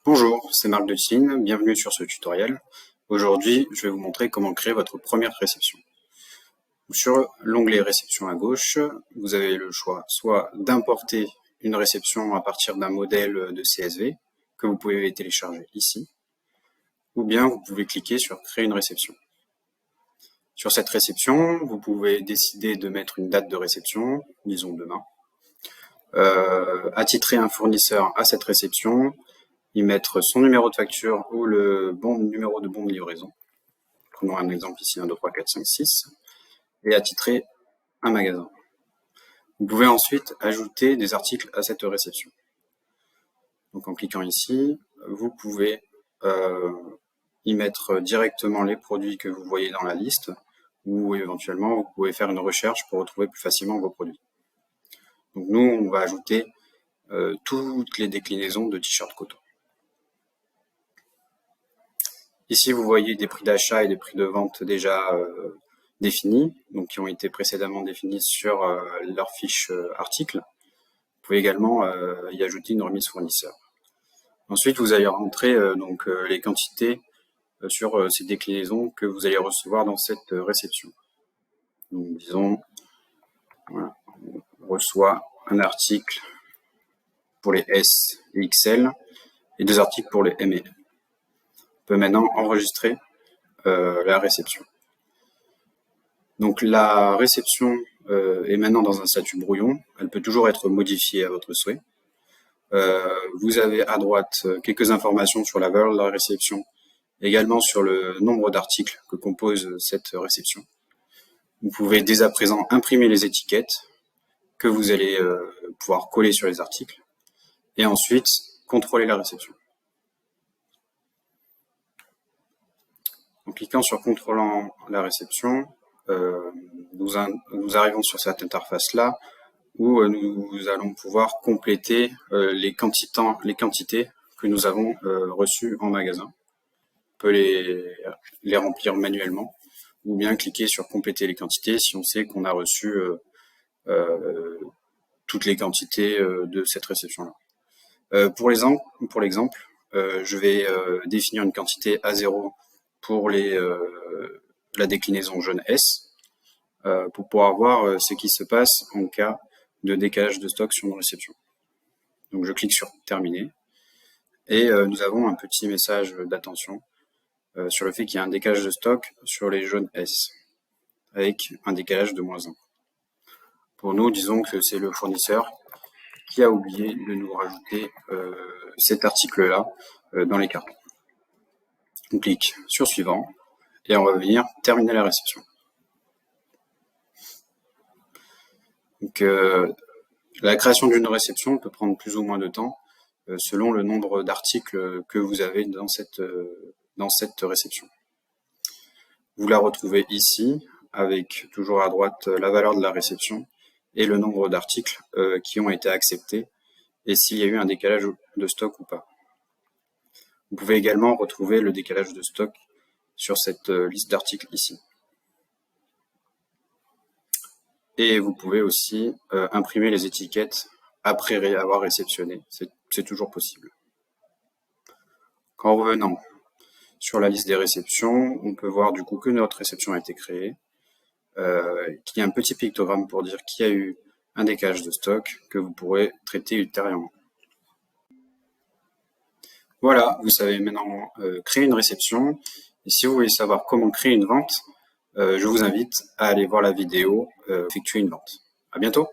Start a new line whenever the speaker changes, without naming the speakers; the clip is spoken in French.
Bonjour, c'est Marc de Tine, bienvenue sur ce tutoriel. Aujourd'hui, je vais vous montrer comment créer votre première réception. Sur l'onglet réception à gauche, vous avez le choix soit d'importer une réception à partir d'un modèle de CSV que vous pouvez télécharger ici, ou bien vous pouvez cliquer sur créer une réception. Sur cette réception, vous pouvez décider de mettre une date de réception, disons demain, attitrer un fournisseur à cette réception, y mettre son numéro de facture ou le numéro de bon de livraison. Prenons un exemple ici, 1, 2, 3, 4, 5, 6, et attitrer un magasin. Vous pouvez ensuite ajouter des articles à cette réception. Donc en cliquant ici, vous pouvez y mettre directement les produits que vous voyez dans la liste, ou éventuellement vous pouvez faire une recherche pour retrouver plus facilement vos produits. Donc nous, on va ajouter toutes les déclinaisons de t-shirt coton. Ici, vous voyez des prix d'achat et des prix de vente déjà définis, donc qui ont été précédemment définis sur leur fiche article. Vous pouvez également y ajouter une remise fournisseur. Ensuite, vous allez rentrer les quantités sur ces déclinaisons que vous allez recevoir dans cette réception. Donc, disons, voilà, on reçoit un article pour les S et XL et 2 articles pour les M et L. On peut maintenant enregistrer la réception. Donc la réception est maintenant dans un statut brouillon. Elle peut toujours être modifiée à votre souhait. Vous avez à droite quelques informations sur la valeur de la réception, également sur le nombre d'articles que compose cette réception. Vous pouvez dès à présent imprimer les étiquettes que vous allez pouvoir coller sur les articles et ensuite contrôler la réception. En cliquant sur contrôlant la réception, nous arrivons sur cette interface-là où nous allons pouvoir compléter les quantités que nous avons reçues en magasin. On peut les remplir manuellement ou bien cliquer sur compléter les quantités si on sait qu'on a reçu toutes les quantités de cette réception-là. Pour l'exemple, je vais définir une quantité A0 pour la déclinaison jaune S, pour pouvoir voir ce qui se passe en cas de décalage de stock sur une réception. Donc je clique sur terminer, et nous avons un petit message d'attention sur le fait qu'il y a un décalage de stock sur les jaunes S, avec un décalage de -1. Pour nous, disons que c'est le fournisseur qui a oublié de nous rajouter cet article-là dans les cartons. On clique sur suivant et on va venir terminer la réception. Donc, la création d'une réception peut prendre plus ou moins de temps selon le nombre d'articles que vous avez dans cette réception. Vous la retrouvez ici avec toujours à droite la valeur de la réception et le nombre d'articles qui ont été acceptés et s'il y a eu un décalage de stock ou pas. Vous pouvez également retrouver le décalage de stock sur cette liste d'articles ici. Et vous pouvez aussi imprimer les étiquettes après avoir réceptionné. C'est toujours possible. En revenant sur la liste des réceptions, on peut voir du coup que notre réception a été créée, qu'il y a un petit pictogramme pour dire qu'il y a eu un décalage de stock que vous pourrez traiter ultérieurement. Voilà, vous savez maintenant créer une réception. Et si vous voulez savoir comment créer une vente, je vous invite à aller voir la vidéo effectuer une vente. À bientôt.